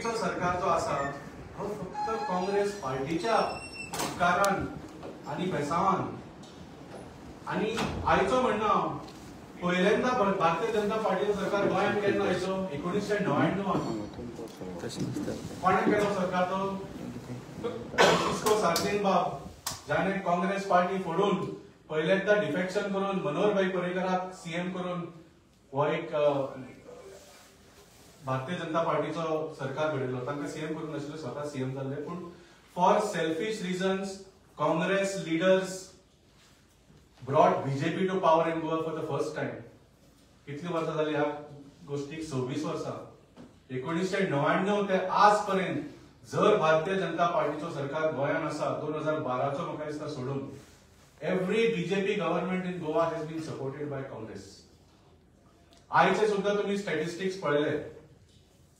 बीजेपीचो सरकार जो आसा तो फक्त काँग्रेस पार्टीच्या उपकारान आणि बेसावान आणि आयचो म्हणणं पहिल्यांदा भारतीय जनता पार्टीचो सरकार गोंयांत केन्ना आयचो 1999 कोणें केलो सरकार तो सिस्को सार्दिनबाब जाणे काँग्रेस पार्टी फोडून पहिल्यांदा डिफेक्शन करून मनोहरभाई पर्रीकराक सीएम करून हो एक भारतीय जनता पार्टीचो सरकार घडिल्लो तांकां सीएम करून नाशिल्लो स्वता सीएम जाल्ले पूण for selfish reasons Congress leaders brought BJP to power in Goa for the first time. कितली वर्सां जाली ह्या गोष्टीक? 26 वर्सां. 1999 ते आज पर्यंत जर भारतीय जनता पार्टीचो सरकार गोंयांत आसा 2012चो म्हाका दिसता सोडून every BJP government in Goa has been supported by Congress. आयचे सुद्धा तुम्ही स्टॅटिस्टिक्स पळयले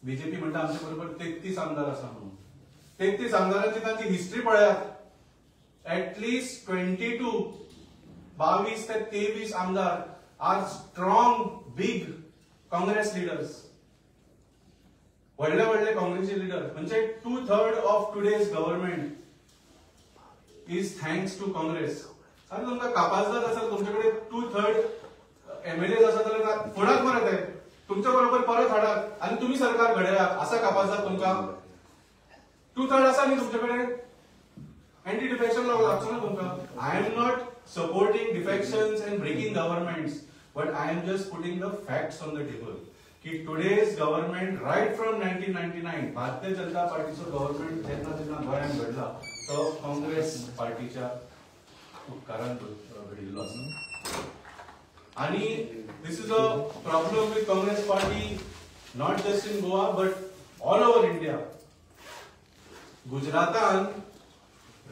बीजेपी म्हणटा आमचे बरोबर 33 आमदार आसा म्हणून. 33 आमदारांची तांची हिस्ट्री पळयात. ऍटलिस्ट 22 ते 23 आमदार are strong big Congress leaders. व्हडले व्हडले काँग्रेसी लिडर म्हणजे 2/3 of today's government is thanks to Congress. आणि तुमका कापासदार असेल तुमच्याकडे 2/3 एमएलए आसा जाल्यार फुडाक मरे ते तुमच्या बरोबर परत हाडात आणि तुम्ही सरकार घडयात असा कापासदार तुमका 2/3 आसा न्ही तुमच्याकडे. अँटी डिफेक्शन लॉ लागचो ना तुमका. I am not supporting defections and breaking governments but I am just putting the facts on the table की today's government right from 1999 Bharatiya Janata पार्टीचो government जेन्ना गोंयांत घडला तो काँग्रेस पार्टीच्या उपकारान घडिल्लो आसा. आणि this is a problem with Congress party not just in Goa but all over India. गुजरातान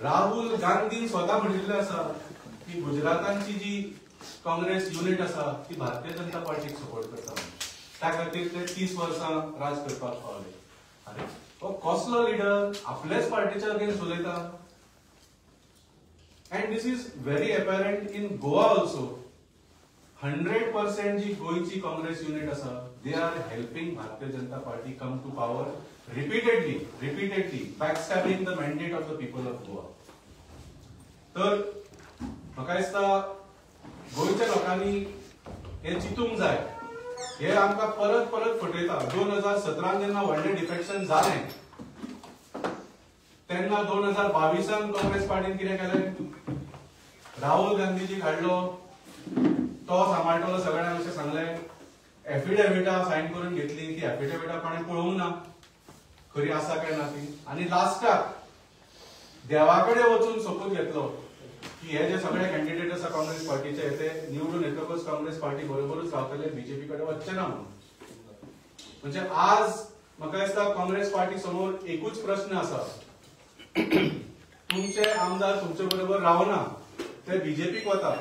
Rahul Gandhi स्वतः म्हणिल्ले आसा की गुजरातांची जी काँग्रेस युनिट आसा ती भारतीय जनता पार्टीक सपोर्ट करता. त्या खातीर ते 30 वर्सां राज करपाक पावले. अरे तो कसलो लिडर आपल्याच पार्टीच्या अगेन्स्ट उलयता. And this is very apparent in Goa also. 100% जी गोयची काँग्रेस युनिट आसा they are helping Bharatiya Janata Party come to power repeatedly backstabbing the mandate of the people of Goa. तर म्हाका दिसता गोयच्या लोकांनी हे चिंतूंक जाय. हे आमकां परत परत फटयता. 2017 जेन्ना व्हडलें डिफेक्शन जालें तेन्ना 2022 काँग्रेस पार्टीन कितें केलें? राहुल गांधीजी हाडलो तो सांबाळटलो सगळ्यांक अशें सांगलें. एफिडेविटां सायन करून घेतली. ती एफिडेविटां कोणें पळोवंक ना खरी आसा काय ना ती. आणि लास्टाक देवाकडे वचून सोपूत घेतलो की हे जे सगळे कॅन्डिडेट आसा काँग्रेस पार्टीचे ते निवडून येतकच काँग्रेस पार्टी बरोबरच रावतले बीजेपी कडे वचचे ना म्हणून. म्हणजे आज म्हाका दिसता काँग्रेस पार्टी समोर एकूच प्रश्न आसा. तुमचे आमदार तुमचे बरोबर रावना ते बीजेपीक वता.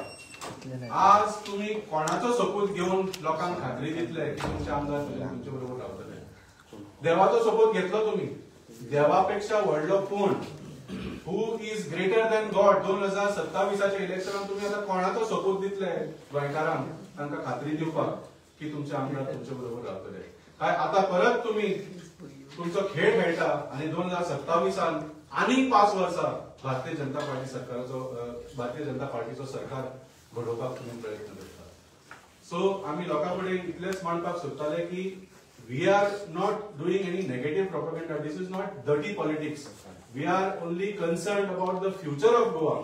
आज तुम्ही कोणाचो सपोर्ट घेऊन लोकांक खात्री दितले की तुमचे आमदार तुमचे बरोबर रावतले. देवाचो सपोर्ट घेतलो तुम्ही. देवापेक्षा व्हडलो कोण? Who is greater than God? 2027च्या इलेक्शनात तुम्ही आता कोणाचो सपोर्ट दितले गोंयकारांक तांकां खात्री दिवपाक की तुमचे आमदार तुमचे बरोबर रावतले? काय आता परत तुम्ही तुमचो खेळ खेळटा आणि 2027 आनी 5 वर्सां भारतीय जनता पार्टीचो सरकार घडोवपाक तुम्ही प्रयत्न करता. सो आम्ही लोकां कडेन इतलेच मांडपाक सोदताले की we are not doing any negative propaganda. This is not dirty politics. We are only concerned about the future of Goa.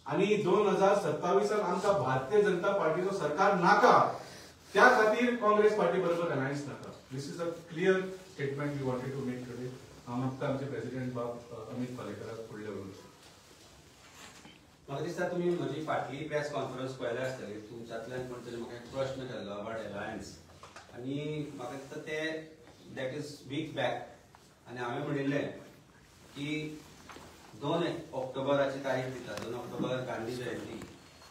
आणि 2027 आमकां भारतीय जनता पार्टीचो सरकार नाका. त्या खातीर काँग्रेस पार्टी बरोबर अलायन्स नाका. This is a clear statement we wanted to make today. हांव मागता आमचे प्रेसिडेंट बाब अमित पालेकराक फुडले उलोवंक. म्हाका दिसता तुम्ही म्हजी फाटली प्रेस कॉन्फरन्स पळयल्या आसतली. तुमच्यातल्यान कोण तरी म्हाका एक प्रश्न केल्लो अबाउट अलायन्स आनी म्हाका दिसता ते दॅट इज वीक बॅक. आनी हांवें म्हणिल्लें की 2 ऑक्टोबराची तारीख दिता. 2 ऑक्टोबर गांधी जयंती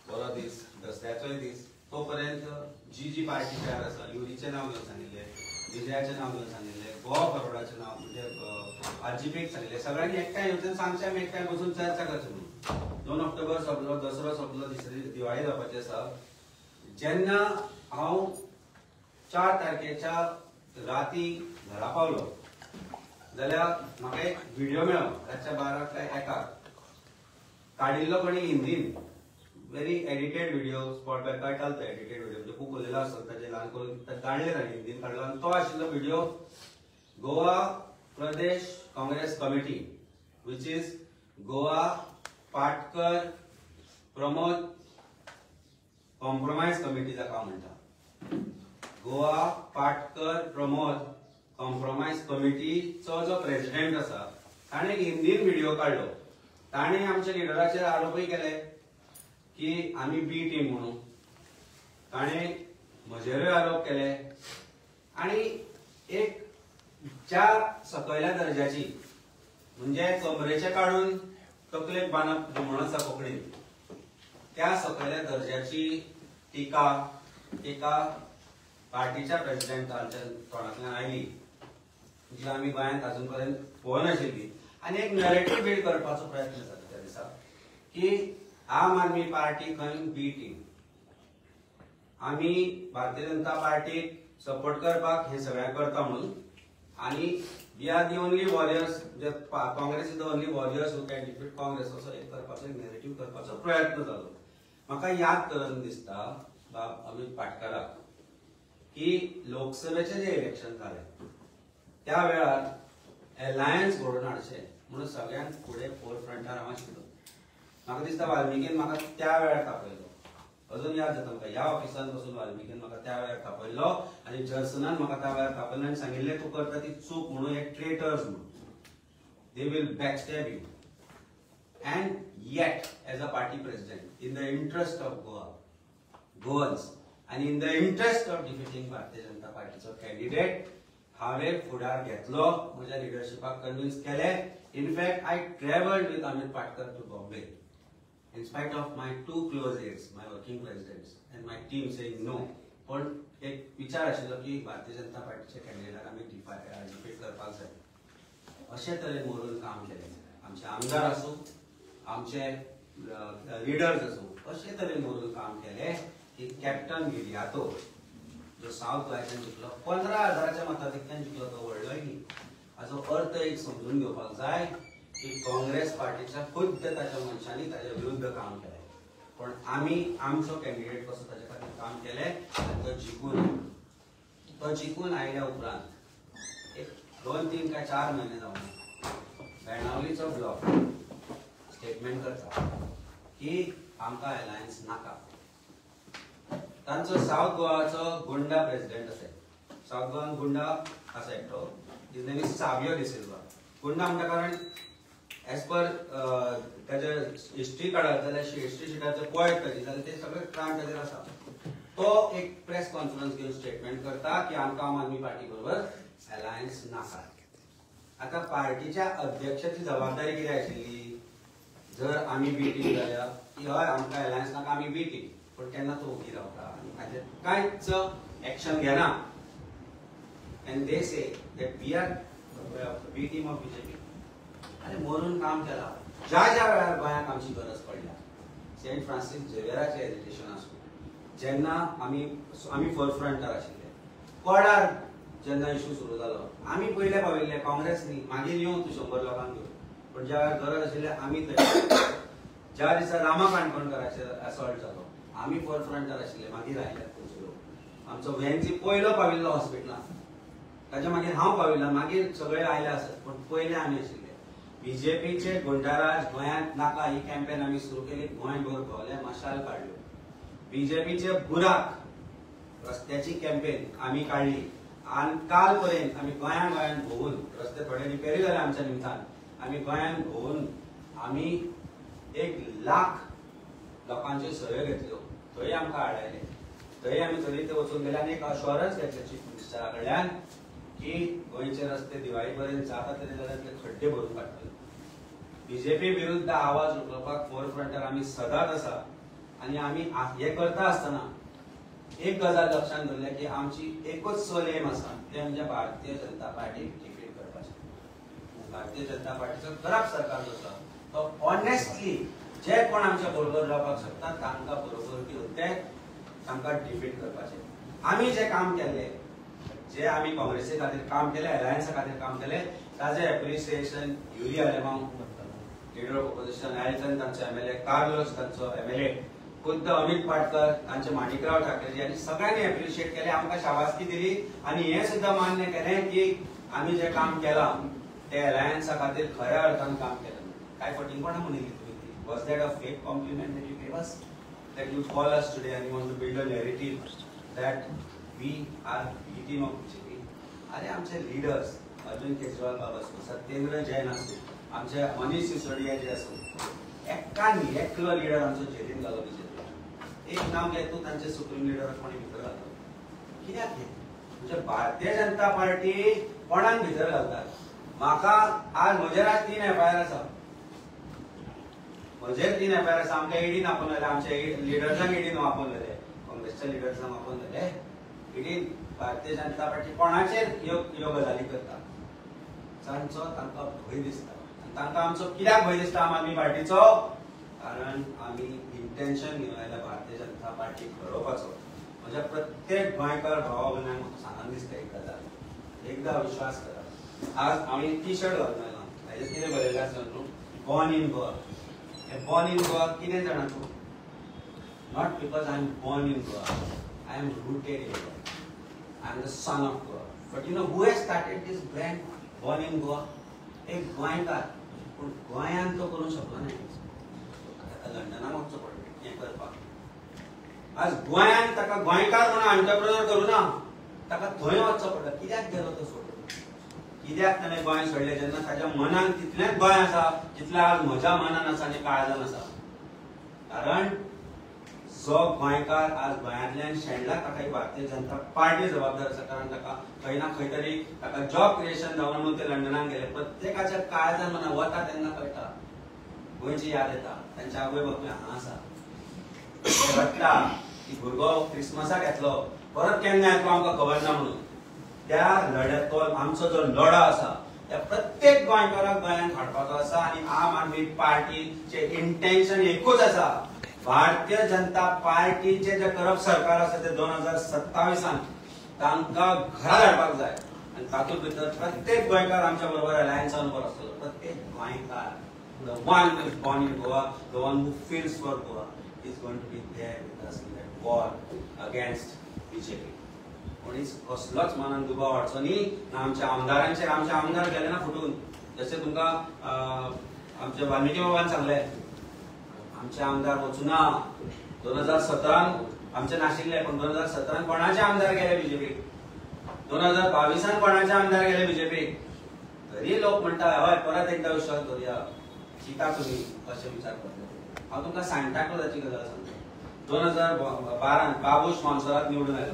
बरो दीस, दसऱ्याचोय दीस. तोपर्यंत जी पार्टी तयार आसा युरीचें नांव घेवन सांगिल्लें, विजयाचें नांव घेवन सांगिल्लें, गोवा फॉरवर्डाचें नांव म्हणजे आरजीपीक सांगिल्लें. सगळ्यांनी एकठांय येवचें सांगचें आमी एकठांय बसून चर्चा करची म्हणून. 2 ऑक्टोबर सोंपलो, दसरो सोंपलो, दिवाळी जावपाची आसा. जेन्ना हांव 4 तारखेच्या राती घरा पावलो जाल्यार म्हाका एक व्हिडिओ मेळ्ळो रातच्या 12 काय 1 काडिल्लो कोणी हिंदीन very edited video spot back कळटा तो एडिटेड व्हिडिओ म्हणजे खूब उलयलो आसता ताजे ल्हान करून काडले ताणें हिंदीन काडलो आनी तो आशिल्लो video Goa Pradesh Congress committee which is Goa Patkar Pramod compromise committee जाका म्हणटा गोवा पाटकर प्रमोद कॉम्प्रोमाइज कमिटीचो जो प्रेसिडेंट आसा ताणें हिंदीन व्हिडिओ काडलो ताणें आमच्या लिडराचेर आरोपय केले की आमी बी टीम म्हणून ताणें म्हजेरूय आरोप केले आनी एक ज्या सकयल्या दर्जाची म्हणजे कमरेचे काढून तकलेक बांदप म्हण आसा कोंकणीन त्या सकयल्या दर्जाची टिका एका पार्टीच्या प्रेसिडेंटाच्या तोंडांतल्यान आयली जी आमी गोंयांत अजून पर्यंत पळोवनाशिल्ली आनी एक नॅरेटिव्ह बिल्ड करपाचो प्रयत्न जाता त्या दिसा की आम आदमी पार्टी खंय बी टीम आमी भारतीय जनता पार्टीक सपोर्ट करपाक हे सगळें करता म्हणून आनी we are the only warriors म्हणजे Congress is the only warriors who can defeat Congress असो एक करपाचो नॅरेटिव्ह करपाचो प्रयत्न जालो म्हाका याद करून दिसता बाब अमित पाटकराक की लोकसभेचे जे इलेक्शन जाले त्या वेळार अलायन्स घडोवन हाडचे म्हणून सगळ्यांत फुडें फोर फ्रंटार हांव आशिल्लो म्हाका दिसता वाल्मिकीन म्हाका त्या वेळार तापयलो अजून याद जाता म्हाका ह्या ऑफिसान बसून वाल्मिकीन म्हाका त्या वेळार तापयलो आनी जर्सनान म्हाका त्या वेळार तापयलो आनी सांगिल्लें तूं करता ती चूक म्हणून एक ट्रेटर्स म्हणून they will backstab you and yet as a party president in the interest of Goans and in the interest of defeating Bharatiya Janata Partyचो candidate हांवें फुडार घेतलो म्हज्या लिडरशिपाक कन्विन्स केले in fact I traveled with Amit Patkar to Bombay in spite of my two close aides my working presidents and my team saying no पण एक विचार आशिल्लो की भारतीय जनता पार्टीचे कॅन्डिडेटाक आमी डिफीट करपाक जाय अशे तरेन मरून काम केलें आमचे आमदार आसूं आमचे लीडर्स असो अशे तरेन मरून काम केले की कॅप्टन गिरियातो जो साऊथ गोंयाच्यान जिखलो 15,000च्या मताधिक्यान जिखलो तो व्हडलोय न्ही हाचो अर्थ एक समजून घेवपाक जाय की काँग्रेस पार्टीच्या खुद्द ताच्या मनशांनी ताच्या विरुद्ध काम केलें पण आमी आमचो कॅन्डिडेट कसो ताचे खातीर काम केलें आनी तो जिखून आयल्या उपरांत एक 2-3 काय 4 म्हयने जावन बेळगांवलीचो ब्लॉक स्टेटमेंट करता की आमकां अलायन्स नाका तांचो साऊथ गोवाचो गुंडा प्रेसिडेंट आसा साऊथ गोवान गुंडा आसा एकटो his name is Savio D'Silva गुंडा म्हणटा कारण एज पर ताजे हिस्ट्री काडत जाल्यार हिस्ट्री शिटाचेर पळयत ताजी जाल्यार ते सगळे क्रायम ताजेर आसा तो एक प्रेस कॉन्फरन्स घेवन स्टेटमेंट करता की आमकां आम आदमी पार्टी बरोबर अलायन्स नाका आता पार्टीच्या अध्यक्षाची जबाबदारी कितें आशिल्ली जर आमी बी टीम जाल्यार हय आमकां अलायन्स नाका आमी बी टीम पण केन्ना तो उगी रावता आनी हाजेर कांयच एक्शन घेना and they say that we are B team of BJP आनी मरून काम केलां ज्या वेळार गोंयांक आमची गरज पडल्या सेंट फ्रांसीस झेवियराचें एजिटेशन आसूं जेन्ना आमी फोर फ्रंटार आशिल्ले कोडार जेन्ना इश्यू सुरू जालो आमी पयले पाविल्ले काँग्रेस न्ही मागीर येवं तूं 100 लोकांक घेवन पण ज्या वेळार गरज आशिल्ली आमी ज्या दिसा रामा काणकोणकराचेर असॉल्ट जालो आमी फोर फ्रंटार आशिल्ले मागीर आयले खंयचे लोक आमचो वेन्सी पयलो पाविल्लो हॉस्पिटलांत ताच्या मागीर हांव पाविल्लो मागीर सगळे आयले आसत पण पयले आमी आशिल्ले बीजेपीचे गुंडाराज गोंयांत नाका ही कॅम्पेन आमी सुरू केली गोंयभर भोंवले मशाल काडल्यो बीजेपीचे बुराक रस्त्याची कॅम्पेन आमी काडली आनी काल पर्यंत आमी गोंयांत भोंवून रस्ते थोडे रिपेरी जाले आमच्या निमतान आमी गोंयांत भोंवून आमी 1 लाख लोकांच्यो सयो घेतल्यो थंय आमकां हाडायले थंय आमी तरी ते वचून गेले आनी एक अश्युरन्स घेतले चीफ मिनिस्टरा कडल्यान की गोंयचे रस्ते दिवाळी पर्यंत जाता तरी जाल्यार ते खड्डे भरून काडटले बीजेपी विरुद्ध आवाज उठोवपाक फोर फ्रंटार आमी सदांच आसा आनी आमी हे करता आसतना एक गजाल लक्षांत दवरल्या की आमची एकूच सोल एम आसा ते म्हणजे भारतीय जनता पार्टीक डिफीट करपाचें भारतीय जनता पार्टीचो खराब सरकार जो आसा तो ऑनेस्टली जे कोण आमच्या बरोबर रावपाक शकता तांकां बरोबर घेवन ते तांकां डिफीट करपाचें आमी जें काम केल्लें जे आम्ही काँग्रेसी खातीर काम केले, अलायन्सा खातीर काम केले, ताजे appreciation Yuri Alemao leader of opposition, Alton तांचो एमएलए, कार्लोस तांचो एमएलए, खुद्द अमित पाटकर, तांचे माणिकराव ठाकरेजी आनी सगळ्यांनी एप्रिशिएट केले, आमकां शाबासकी दिली आणि हे सुद्धा मान्य केलें की आम्ही जे काम केलां ते अलायन्सा खातीर खऱ्या अर्थान काम केलें. काय फटिंगपणां म्हणिल्ली तुमी ती? Was that a fake compliment that you gave us? That you call us today and you want to build a narrative that we are victim of BJP? अरे आमचे लिडर्स अरविंद केजरीवाल बाबा असो, सत्येंद्र जैन असो, आमचे मनीष सिसोडिया जे असो, एक्कांनी एकलो लिडर आमचो जेलीन घालो बीजेपी. एक नाव घे तूं तांचे सुप्रीम लिडर कोणी भितर घालता? कित्याक हे? म्हणजे भारतीय जनता पार्टी कोणाक भितर घालतात? म्हाका आज म्हजेर आज 3 एफआयआर आसा. म्हजेर 3 एफआयआर आसा. आमकां ईडीन आपणलेले, आमच्या लिडर्सांक ईडीन आपणलेले, काँग्रेसच्या लिडर्सांक आपणलेले. ईडीन भारतीय जनता पार्टी कोणाचेर ह्यो गजाली करता? तांचो तांकां भंय दिसता. तांकां आमचो कित्याक भंय दिसता आम आदमी पार्टीचो? कारण आमी इंटेन्शन घेवन आयला भारतीय जनता पार्टी घडोवपाचो. म्हणजे प्रत्येक गोंयकार भावा भयणांक म्हाका सांगन दिसता एक गजाल, एकदा विश्वास करा. आज हांवें टी शर्ट घालून आयला, हाजेर कितें बरयलें आसा न्हू, बॉर्न इन गोवा. हे बॉर्न इन गोवा कितें जाणा तूं? Not because I am born in Goa, I am rooted in Goa, I am the son of Goa. But you know who has started these brand born in Goa? एक गोंयकार. पूण गोंयांत तो करूंक शकलो नाही. लंडनाक वचचो पडलें हें करपाक. आज गोंयांत ताका गोंयकार म्हणून एंटरप्रेन्योर करूं ना, ताका थंय वचचो पडलो. कित्याक गेलो तो सोडून? कित्याक ताणें गोंय सोडलें जेन्ना ताच्या मनान तितलेंच गोंय आसा जितलें आज म्हज्या मनान आसा आनी काळजान आसा? कारण जो गोंयकार आज गोंयांतल्यान शेणला ताका ही भारतीय जनता पार्टी जबाबदार आसा. कारण ताका खंय ना खंय तरी ताका जॉब क्रिएशन जावन म्हणून ते लंडनाक गेले. प्रत्येकाच्या काळजान मना वता तेन्ना कळटा, गोंयची याद येता, तांच्या आवय बापूय हांगा आसा. वाटटा की भुरगो क्रिसमसाक येतलो, परत केन्ना येतलो आमकां खबर ना म्हणून. त्या लढ्याचो आमचो जो लढा आसा त्या प्रत्येक गोंयकाराक गोंयांत हाडपाचो आसा. आनी आम आदमी पार्टीचे इंटेन्शन एकूच आसा, भारतीय जनता पार्टीचे जे करप सरकार आसा ते 2027 तांकां घरा धाडपाक जाय. आनी तातूंत भितर प्रत्येक गोंयकार आमच्या बरोबर अलायन्सान बरो आसतलो. प्रत्येक गोंयकार, the one who is born in Goa, the one who feels for Goa, is going to be there with us in that war against BJP. कोणीच कसलोच मनान दुबाव हाडचो न्ही. आमच्या आमदारांचेर, आमचे आमदार गेले ना फुटून. जशें तुमकां आमचे वाल्मिकी बाबान सांगलें, आमचे आमदार वचूना. 2017 आमचे नाशिल्ले, पण 2017 कोणाचे आमदार गेले बीजेपीक? 2022 कोणाचे आमदार गेले बीजेपीक? तरी लोक म्हणटा हय परत एकदा विश्वास करूया. चिता तुमी कशें विचार करता. हांव तुमकां सांता क्लॉजाची गजाल सांगता. 2012 बाबूश मानसराक निवडून आयलो.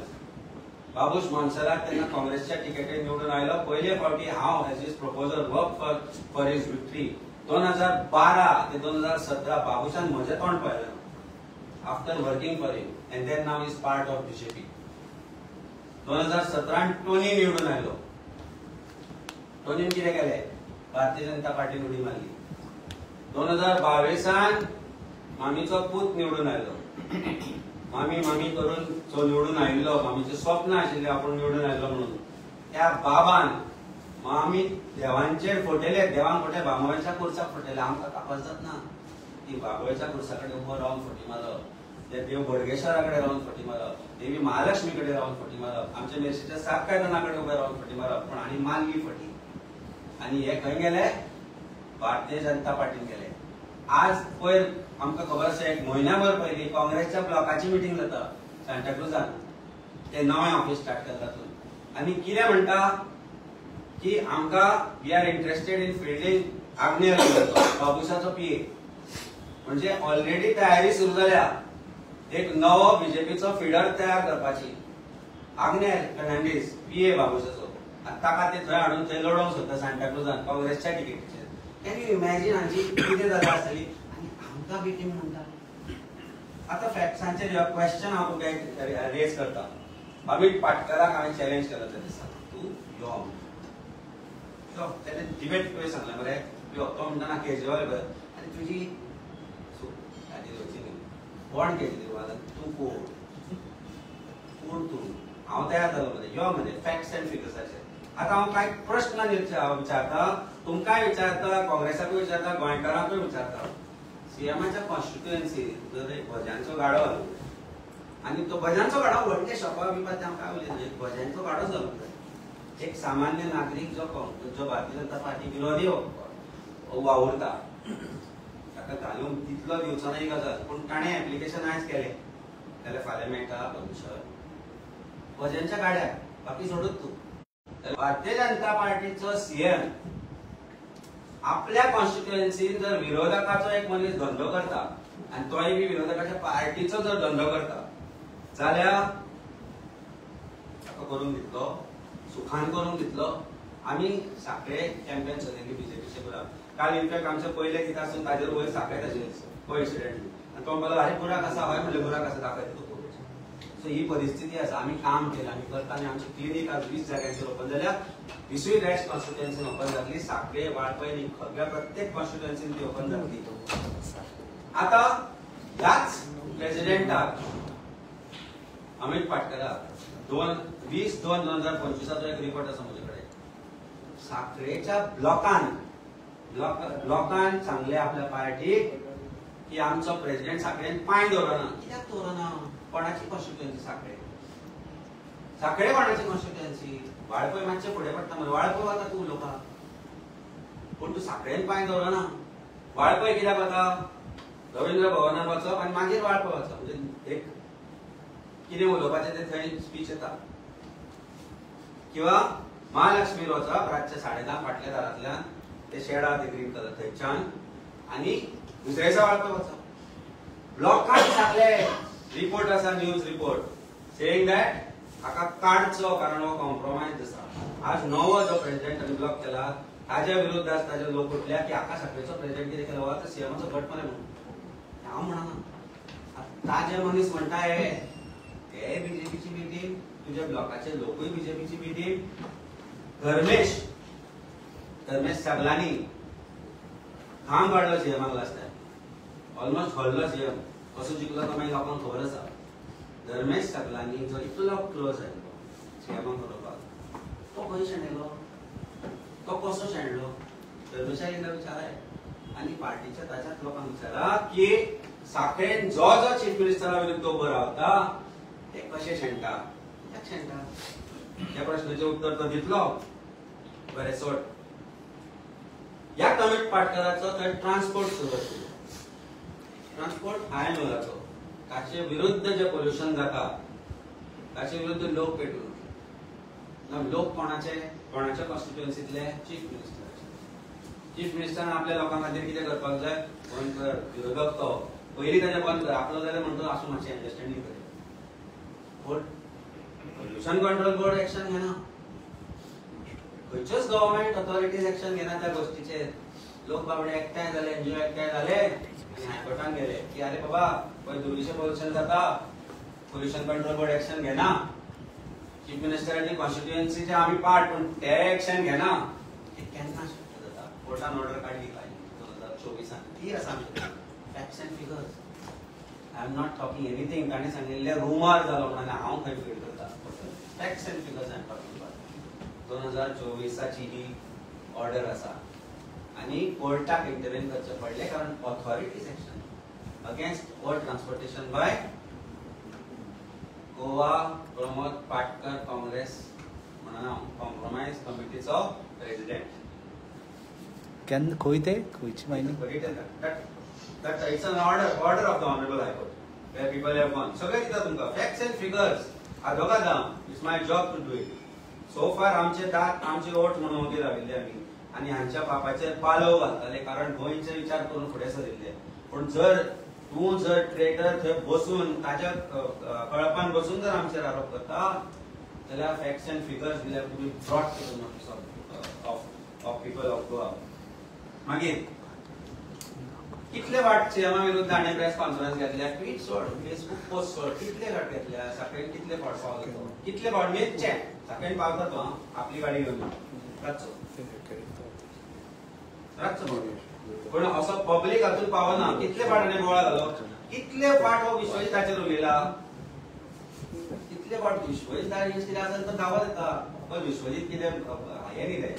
बाबूश मानसराक तेन्ना काँग्रेसच्या टिकेटीर निवडून आयलो. पयले फावटी हांव as his proposal work for his victory. 2012 ते 2017 बाबूशान म्हजें तोंड पळयलें after working for him, and then now is part of BJP. 2017 Tony निवडून आयलो. टोनीन कितें केलें? भारतीय जनता पार्टीन उडी मारली. 2022 मामीचो पूत निवडून आयलो. मामी मामी करून जो निवडून आयिल्लो, मामीचें स्वप्न आशिल्लें आपूण निवडून आयलो म्हणून, त्या बाबान मामी देवांचेर फटयले. देवांक फटय, बाबुळाच्या कुर्साक फटयले. आमकां कापास जात ना ती बाबुळाच्या कुर्सा कडेन उबो रावन फटी मारप, ते देव बोडगेश्वरा कडेन रावन फटी मारप, देवी महालक्ष्मी कडेन रावन फटी मारप, आमच्या मेर्शेच्या 7 जाणां कडेन उबे रावन फटी मारप. पूण आनी मारली फटी. आनी हे खंय गेले? भारतीय जनता पार्टीन गेले. आज पयर आमकां खबर आसा एक म्हयन्याभर पयलीं काँग्रेसच्या ब्लॉकाची मिटींग जाता सांताक्रुजान. ते नवें ऑफिस स्टार्ट केला तातूंत. आनी कितें म्हणटा की आमकां we are interested in fielding आग्नेय बाबुशाचो पीए. म्हणजे ऑलरेडी तयारी सुरू जाल्या एक नवो बीजेपीचो फिडर तयार करपाची. आग्नेय फर्नांडीस पीए बाबुशाचो. ताका ते थंय हाडून थंय लडोवंक सोदता सांताक्रुजान काँग्रेसच्या टिकेटीचेर. कॅन यू इमॅजिन हाची कितें जाता आसतली? आनी आमकां बेटी म्हणटा. आतां फॅक्ट्सांचेर क्वेश्चन हांव तुका रेज करता. अमित पाटकराक हांवें चॅलेंज केलो त्या दिसा, तूं यो तेणें डिबेट पळय सांगलें मरे, यो तो म्हणटा केजरीवाल बरें आनी तुजी हाजी वची न्ही कोण केजरीवाल तूं कोण तूं हांव तयार जालो मध्ये यो मध्ये फॅक्ट्स अँड फिगर्साचेर. आता हांव कांय प्रश्न विचारता, तुमकांय विचारता, काँग्रेसाकूय विचारता, गोंयकारांकूय विचारता. सीएमाच्या कॉन्स्टिट्युएन्सीत जर एक भज्यांचो गाडो आलो आनी तो भज्यांचो गाडो व्हडले शॉपा बिपा ते हांव उलयना, एक भज्यांचो गाडो जालो एक सामान्य नागरीक जो भारतीय जनता पार्टी विरोधी वावुरता ताका घालून तितलो दिवचो ना ही गजाल, पूण ताणें एप्लिकेशन आयज केलें जाल्यार फाल्यां मेळटा परमिशन भज्यांच्या गाड्याक. बाकी सोडूच तूं. भारतीय जनता पार्टीचो सीएम आपल्या कॉन्स्टिट्युएन्सीन जर विरोधकाचो एक मनीस धंदो करता आनी तोय बी विरोधकाच्या पार्टीचो जर धंदो करता जाल्यार ताका करून दितलो, सुखान करून दितलो. आमी साखळे कॅम्पेन चलयली बीजेपीचे बरोबर. काल इनफॅक्ट आमचे पयले कितें आसून ताजेर वयर साखळे आशिल्ले कोइन्सिडेंटली आनी तो म्हणलो अरे बुराक आसा, हय म्हणलें बुराक आसा, दाखयता तुका. सो ही परिस्थिती आसा. आमी काम केलें, आमी करता आनी आमची क्लिनीक आज 20 जाग्यांचेर ओपन जाल्यार 20 रेस्ट कॉन्स्टिट्युएन्सीन ओपन जातली. साखळे, वाळपय न्ही सगळ्या प्रत्येक कॉन्स्टिट्युएन्सीन ती ओपन जातली. आता ह्याच प्रेसिडेंटाक अमित पाटकराक 20/2/2025 एक रिपोर्ट आसा म्हजे कडेन. साखळेच्या ब्लॉकान सांगले आपल्या पार्टीक की आमचो प्रेसिडेंट साखळेन पांय दवरना. कित्याक दवरना? कोणाची कॉन्स्टिट्युएन्सी साखळे? साखळे कोणाची कॉन्स्टिट्युएन्सी? वाळपय मातशें फुडें पडटा मरे. वाळपय वता तूं उलोवपाक, पूण तूं साखळेन पांय दवरना. वाळपय कित्याक वता? रवींद्र भवनार वचप आनी मागीर वाळपय वचप. म्हणजे एक कितें उलोवपाचें तें थंय स्पीच येता. किंवा महालक्ष्मीर वचप रातचे 10:30 फाटल्या दारांतल्यान ते शेड आहा ते ग्रीन कलर थंयच्यान आनी दुसऱ्या दिसा वाळपय वचप. ब्लॉकान सांगले रिपोर्ट आसा, न्यूज रिपोर्ट सेइंग दॅट हाका काडचो कारण हो कॉम्प्रोमायज आसा. आज नवो जो प्रेसिडेंटान ब्लॉक केला ताज्या विरुद्ध आज ताजे लोक उठल्या की हाका साखळेचो प्रेसिडेंट कितें केलो तर सीएमाचो गट मरे म्हणून. हांव म्हणना, ताजे मनीस म्हणटाय हे बीजेपीची मिटींग, तुज्या ब्लॉकाचे लोकूय बीजेपीची मिटींग. धर्मेश सगलांनी खांब काडलो सीएमाक लास्ट टायम, ऑलमोस्ट हरलो सीएम. कसो जिंकलो तो मागीर लोकांक खबर आसा. धर्मेश सगलांनी जो इतलो क्लोज आशिल्लो सीएमाक बरोवपाक तो खंय शेणिल्लो, तो कसो शेणलो? धर्मेशाक एकदां विचाराय आनी पार्टीच्या ताच्याच लोकांक विचारा की साखळेन जो चीफ मिनिस्टरा विरुद्ध उबो रावता ते कशे शेणटा, कित्याक शेणटा? ह्या प्रश्नाचें उत्तर तो दितलो. बरें सोड. ह्या अमित पाटकराचो थंय ट्रान्सपोर्ट सुरू आशिल्लो. ट्रान्सपोर्ट हाय लेवलाचो. ताचे विरुद्ध जे पोल्युशन जाता ताचे विरुद्ध लोक पेटून लोक कोणाचे कॉन्स्टिट्युएन्सीतले चीफ मिनिस्टरान आपल्या लोकां खातीर कितें करपाक जाय? बंद कर. विरोधक तो पयलीं ताचे बंद कर. आपलो जाल्यार म्हणटो आसूं मातशें अंडरस्टँडींग कर. पोल्युशन कंट्रोल बोर्ड एक्शन घेना. खंयच्योच गव्हर्नमेंट ऑथॉरिटीज एक्शन घेना त्या गोष्टीचेर. लोक बाबडे एकठांय जाले, एनजीओ एकठांय जाले आनी हायकोर्टान गेले की अरे बाबा पळय दुर्गेशें पोल्युशन जाता, पोल्युशन कंट्रोल बोर्ड एक्शन घेना. चीफ मिनिस्टरांची कॉन्स्टिट्युएन्सीचे आमी पार्ट पूण ते एक्शन घेना. हे केन्ना शक्य जाता? कोर्टान ऑर्डर काडली काय 2024 ती आसा आमचे facts and figures. I am not talking anything. ताणें सांगिल्ले रुमर जालो म्हणून हांव खंय फील करता. Facts and figures I am talking about. 2024 ही ऑर्डर आसा आनी कोर्टाक इंटरव्हीन करचें पडलें कारण authorities action against all transportation by Goa Pramod Patkar Congress म्हणून हांव कॉम्प्रोमायज कमिटीचो प्रेसिडेंट. केन्ना खंय ते खंयची माहिती? That it's an order of the Honorable High Court where people have won. सगळे दिता तुमकां फॅक्ट्स अँड फिगर्स. आदोगादां it's my job to do it. So far आमचे दात आमचे ओठ म्हणून उबे राविल्ले आमी आनी हांच्या पापाचेर पालव घालताले कारण गोंयचे विचार करून फुडें सरिल्ले. पूण तूं जर ट्रेटर थंय बसून ताच्या कळपान बसून जर आमचेर आरोप करता जाल्यार facts and figures will have to be brought to the notice of people of Goa. मागीर कितले फावट सीएमा विरुद्ध हाणें प्रेस कॉन्फरन्स घेतल्या, ट्वीट सोड, फेसबुक पोस्ट सोड, कितले फावट घेतल्या? साखळेन कितले फावट पावलो? कितले फावट मेदचे साखळेन पावता तो आपली गाडी घेवन रातचो पण असो पब्लीक हातून पावना. कितले फावट हाणें बोवाळ घालो? कितले फावट हो विश्वजिताचेर उलयला? कितले कितें वाट विश्वजीत दास कितें आसा तो दावा येता पण विश्वजीत कितें हे न्ही रे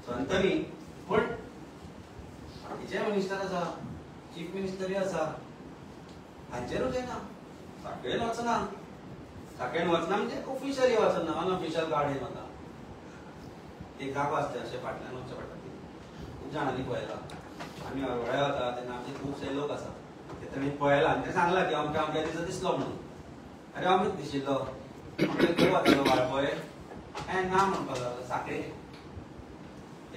संत न्ही पूण बाकीचे मिनिस्टर आसा चीफ मिनिस्टरूय आसा हांचेरूच येना साखळेन वचना साखळेन वचना म्हणजे ऑफिशियली वचना अनऑफिशियल गार्डेन वता एक जागो आसता अशें फाटल्यान वचचें पडटा खूब जाणांनी पळयला आमी हरवळ्या वता तेन्ना आमचे खुबशे लोक आसा ते तांणी पळयला आनी ते सांगला की अमक्या अमक्या दिसा दिसलो म्हणून अरे अमूच दिशिल्लो खंय वतालो वाळपय ना म्हणपाक लागलो साखळे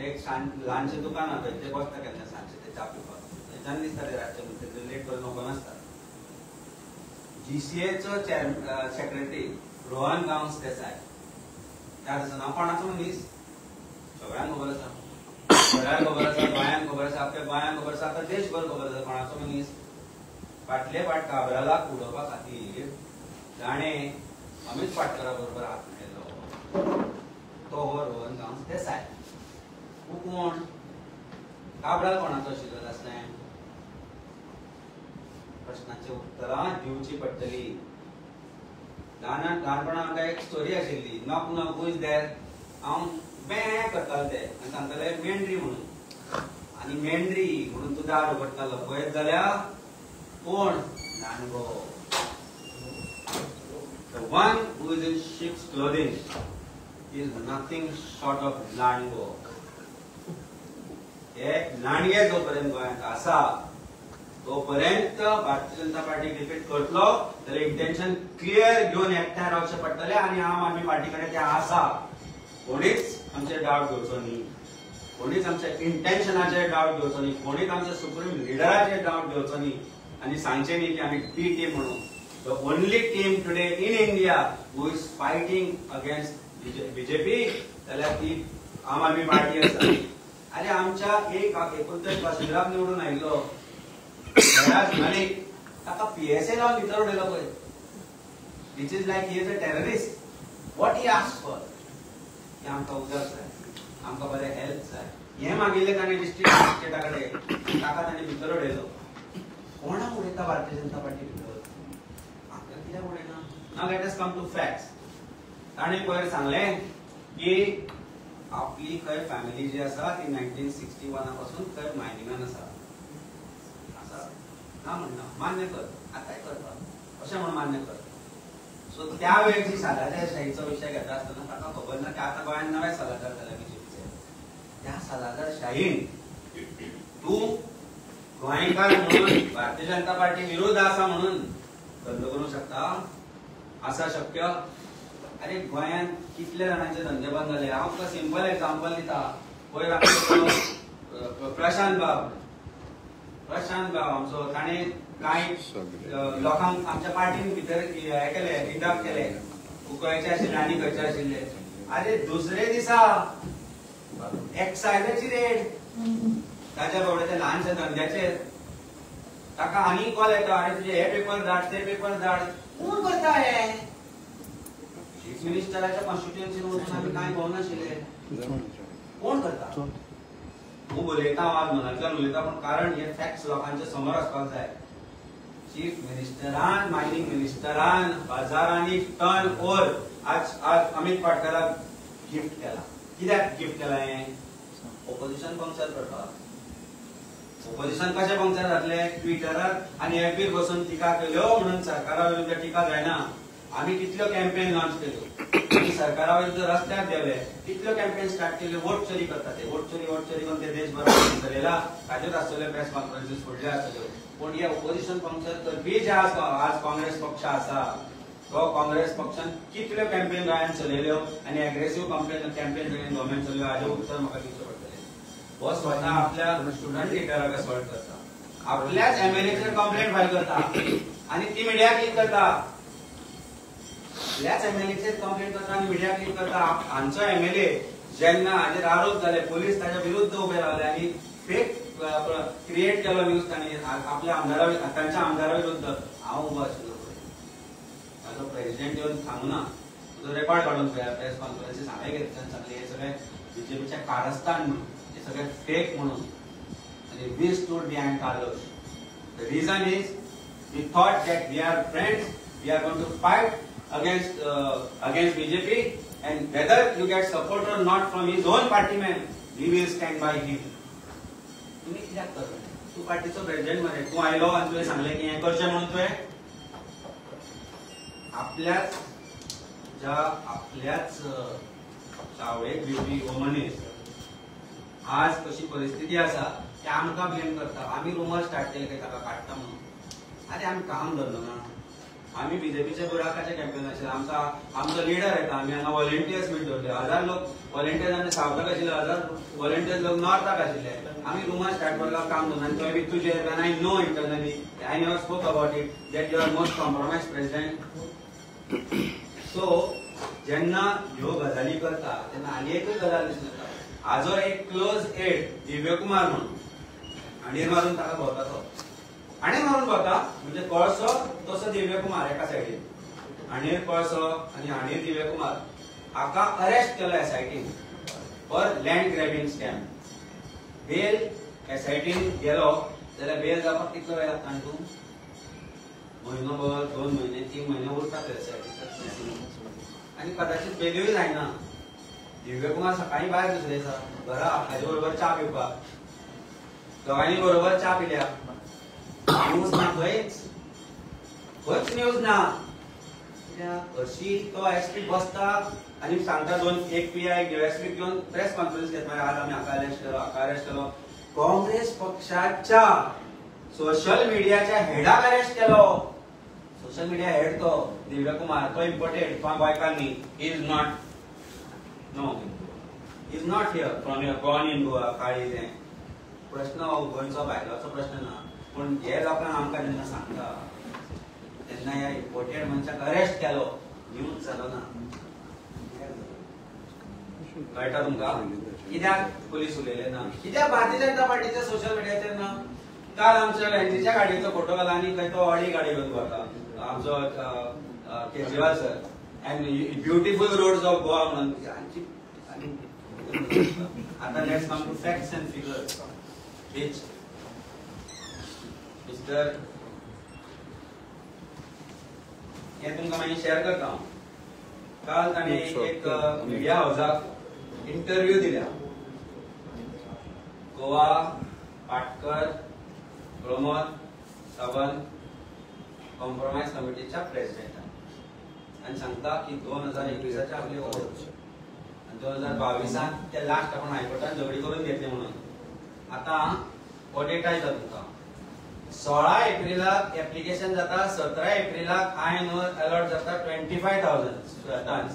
एक ल्हानशें दुकान आसा थंय ते बसता केन्ना सांजचे ते च्या पिवपाक थंयच्यान दिसता ते रातचे म्हणटा लेट करून ओपन आसता जीसीएचो सेक्रेटरी रोहन गांवस देसाय त्या दिसा हांव कोणाचो मनीस सगळ्यांक खबर आसा घरांत खबर आसा गोंयांत खबर आसा आपल्या गोंयांत खबर आसा आतां देशभर खबर आसा कोणाचो मनीस फाटले फाट काबरालाक उडोवपा खातीर ताणें अमित पाटकरा बरोबर हात मेळयलो तो हो रोहन गांवस देसाय कोण काबराल कोणाचो आशिल्लो आसलें प्रश्नाची उत्तरां दिवची पडटली ल्हानपणांत आमकां एक स्टोरी आशिल्ली knock knock who is there हांव बे करतालो ते आनी सांगताले मेंढरी म्हणून आनी मेंढरी म्हणून तूं दार उगडटालो पळयत जाल्यार कोण नानगो The one who is in sheep's clothing is nothing short of नानगो एक नाणगे जोपर्यंत गोंयांत आसा तोपर्यंत भारतीय जनता पार्टी डिफीट करतलो जाल्यार इंटेन्शन क्लियर घेवन एकठांय रावचें पडटलें आनी आम आदमी पार्टी कडेन तें आसा कोणीच आमचे डावट घेवचो न्ही कोणीच आमच्या इंटेन्शनाचेर डावट घेवचो न्ही कोणीच आमच्या सुप्रीम लिडराचेर डावट घेवचो न्ही आनी सांगचें न्ही की आमी बी टीम म्हणून the only team today in India who is fighting against BJP जाल्यार ती आम आदमी पार्टी आसा आनी आमच्या एक 29 वाशिंदाक निवडून आयिल्लो फयाज मलिक ताका पीएसए लावन भितर उडयलो पळय which is like he is a terrorist what he ask for की आमकां उदक जाय आमकां बरें हेल्थ जाय हें मागिल्लें ताणें डिस्ट्रिक्ट मॅजिस्ट्रेटा कडेन ताका ताणें भितर उडयलो कोणाक उडयता भारतीय जनता पार्टी भितर आमकां कित्याक उडयना नाव let us come to facts ताणें पयर सांगलें की आपली खंय फॅमिली जी आसा ती 1961 पासून खंय मायनिंगान आसा ना म्हणना मान्य कर आतांय करता अशें म्हणून मान्य कर सो त्या वेळची सालाच्या शाहीचो विषय घेता आसतना ताका खबर ना की आतां गोंयांत नवे सालाजार जाल्या बीजेपीचे त्या सालाजार शाहीन तूं गोंयकार म्हणून भारतीय जनता पार्टी विरोध आसा म्हणून बंद करूंक शकता आसा शक्य अरे गोंयांत कितले जाणांचे धंदे बंद जाले हांव तुका सिंपल एक्झाम्पल दिता पयर प्रशांत बाब आमचो ताणें कांय लोकांक आमच्या पार्टीन भितर हे केले इंडक्ट केले कुंकळ्याचे आशिल्ले आनी खंयचे आशिल्ले अरे दुसरे दिसा एक्सायजाची रेड ताच्या बाबड्याच्या ल्हानशे धंद्याचेर ताका आनी कॉल येता अरे तुजे हे पेपर धाड ते पेपर धाड कोण करता हे चीफ मिनिस्टराच्या कॉन्स्टिट्युएन्सीन वचून आमी कांय भोंवनाशिल्ले कोण करता खूब उलयता आज मनांतल्यान उलयता पण कारण हे फॅक्ट्स लोकांच्या समोर आसपाक जाय चीफ मिनिस्टरान मायनिंग मिनिस्टरान बाजारांनी टर्न ओव्हर आज अमित पाटकराक गिफ्ट केला कित्याक गिफ्ट केला हे ऑपोजिशन पंक्चर करपाक ऑपोजिशन कशें पंक्चर जातले ट्विटरार आनी एफबीर बसून टिका केल्यो म्हणून सरकारा विरुद्ध टिका जायना आमी कितल्यो कॅम्पेन लॉन्च केल्यो आमी सरकारा विरुद्ध रस्त्यार देवले कितल्यो कॅम्पेन स्टार्ट केल्यो वोट चोरी करता ते वोट चोरी करून ते देशभर चलयला ताजेर आसतल्यो प्रेस कॉन्फरन्सीस फुडल्यो आसतल्यो पूण हे ऑपोजिशन पंक्चर करपी जे आज काँग्रेस पक्ष आसा तो काँग्रेस पक्षान कितल्यो कॅम्पेन गोंयांत चलयल्यो आनी एग्रेसिव्ह कॅम्पेन गव्हर्मेंट चलयल्यो हाजें उत्तर म्हाका दिवचें पडटलें हो स्वता आपल्या स्टुडंट लिडराक असॉल्ट करता आपल्याच एमएलएचेर कंप्लेंट फायल करता आनी ती मिडियाक लीक करता आपल्याच एमएलएचेर कंप्लेंट करता आनी मिडियाक लीक करता हांचो एमएलए जेन्ना हाजेर आरोप जाले पोलीस ताच्या विरुद्ध उबे रावले आनी फेक क्रिएट केलो न्यूज तांणी आपल्या आमदारा तांच्या आमदारा विरुद्ध हांव उबो आशिल्लो ताजो प्रेसिडेंट येवन सांगूना तुजो रेकॉर्ड काडून पळया प्रेस कॉन्फरन्सीस हांवें घेतल्यान सांगले हे सगळे बीजेपीचे कारस्थान म्हणून हे सगळे फेक म्हणून आनी we stood behind Carlos the reason is we thought that we are friends we are going to fight against BJP, and whether you get support or not from his own partymen, we will stand by him. तुम्ही कित्याक करता? तू पार्टीचो president मरे, तू आयलो आणि तुवें सांगलें की हें करचें म्हणून तुवें आपल्याच चावळेक भिवपी हो मनीस आज कशी परिस्थिती आसा की आमकां ब्लेम करता. आमी रुमर स्टार्ट केले की ताका काडटा म्हणून. अरे आमी काम धरलो ना. आम्ही बीजेपीचे बुराकाचे कॅम्पेन आशिल्ले. आमचो लिडर येता. आमी हांगा व्हॉलंटियर्स मीट दवरले. 1000 लोक व्हॉलंटियर्स आमी सावथाक आशिल्ले, 1000 व्हॉलंटियर्स लोक नॉर्थाक आशिल्ले. आमी रुमर स्टार्ट करला काम धरना. आनी थंय बी तुजे when I know internally I never spoke about it that you are most compromise president. So जेन्ना ह्यो गजाली करता तेन्ना आनी एकूय गजाल दिसून येता. हाजो एक क्लोज एड दिव्य कुमार म्हणून आनी मारून ताका भोंवता तो. आनी मारून भोंवता म्हणजे कळसो तसो दिव्य कुमार एका सायडीन. आनीर कळसो आनी आनीर दिव्य कुमार हाका अरेस्ट केलो एसआयटीन for land grabbing scam. Bail एसआयटीन गेलो जाल्यार बेल जावपाक कितलो वेळ लागता तूं? म्हयनोभर, 2 म्हयने, 3 म्हयने उरतात एसआयटीन. आनी कदाचित बेगूय जायना. दिव्य कुमार सकाळी भायर दुसरे दिसा घरा हाजे बरोबर च्या पिवपाक. दोगांनी बरोबर च्या पिल्या. न्यूज ना खंयच न्यूज ना. हरशी तो एसपी बसता आनी सांगता एक पीआय एसपी घेवन प्रेस कॉन्फरन्स घेता. आज आमी हाका अरेस्ट केलो. काँग्रेस पक्षाच्या सोशल मिडियाच्या हेडाक अरेस्ट केलो. सोशल मिडिया हेड तो दिव्य कुमार. तो इम्पोर्टेड गोंयकारांनी. Is not here from your born in Goa. काळी तें प्रश्न गोंयचो भायलोचो प्रश्न ना. पण हे लोकांक आमकां जेन्ना सांगता तेन्ना ह्या इम्पोर्टेड मनशाक अरेस्ट केलो न्यूज जालो ना. कळटा तुमकां कित्याक पुलीस उलयले ना? कित्याक भारतीय जनता पार्टीच्या सोशल मिडियाचेर ना? काल आमच्या लँडीच्या गाडयेचो फोटो घाला आनी खंय तो ऑडी गाडी घेवन वता आमचो Kejriwal sir. And beautiful roads of Goa म्हणून. आता let's come to facts and figures. Which mister हे तुमकां मागीर शेअर करता. काल ताणें एक मिडिया हाऊसाक इंटरव्यू दिल्या. गोवा पाटकर प्रमोद सावंत कॉम्प्रोमायज कमिटीच्या प्रेसिडेंटान. आनी सांगता की 2021 आपले वर्स आनी 2022 ते लास्ट आपण हायकोर्टान झगडी करून घेतली म्हणून. आता हो डेटा येता तुमकां. 16 एप्रिलाक एप्लिकेशन जाता. 17 एप्रिलाक आयन अलॉट जाता 25,000 टन्स.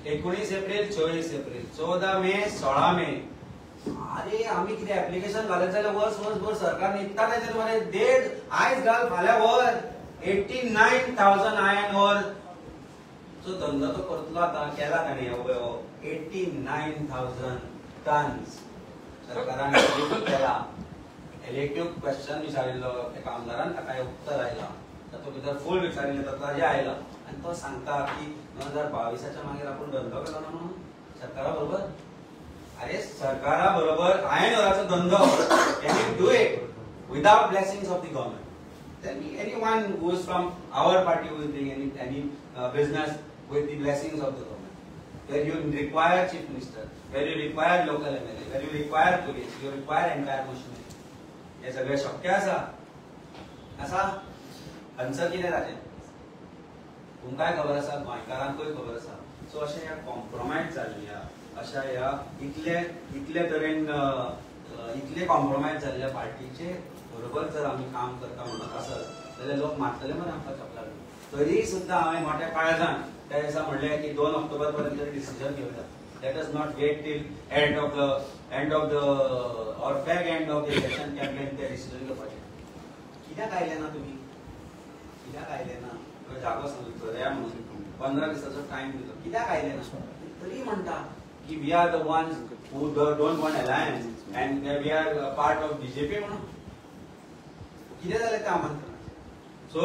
19 एप्रिल, 24 एप्रिल, 14 मे, 16 मे. अरे आम्ही किती एप्लिकेशन घालत जाल्यार वर्सभर सरकार निघता त्याच्यात मरे देड आयज घाल फाल्यां वर 89,000 आयन ओर जो धंदो तो करतलो आता केला ताणें 89,000 टन्स सरकारान केला. इलेक्टिव्ह क्वेश्चन विचारिल्लो एका आमदारान ताका उत्तर आयला. तातूंत भितर फूल विचारिल्लें ताजें आयलां आनी तो सांगता की 2022 मागीर आपूण धंदो केलो ना म्हणून सरकारा बरोबर. अरे सरकारा बरोबर आयन ओराचो धंदो can you do it without blessings of the government? Tell me anyone who is from our party who is doing any business with the blessings of the government, where you require chief minister, where you require local MLA, where you require police, you require entire machinery. हे सगळे शक्य आसा? Answer कितें जालें तुमकांय खबर आसा, गोंयकारांकूय खबर आसा. सो अशें ह्या कॉम्प्रोमायज जाल्ल्या अशा ह्या इतले तरेन इतले कॉम्प्रोमायज जाल्ल्या पार्टीचे बरोबर जर आम्ही काम करता म्हणत असत जाल्यार लोक मारतले मरे आमकां चपलाक. तरी सुद्दां हांवें मोठ्या काळजान त्या दिसा म्हणलें की 2 ऑक्टोबर पर्यंत डिसिजन घेवया. Let us not wait till end of the or fag end of the election campaign ते डिसिजन घेवपाचें. कित्याक आयले ना तुमी? कित्याक आयले ना? जागो सांगया म्हणून 15 दिसाचो टायम दिलो. कित्याक आयले ना? तरी म्हणटा की we are the ones who don't want alliance and we are part of BJP म्हणून. कितें जालें तें आमकां so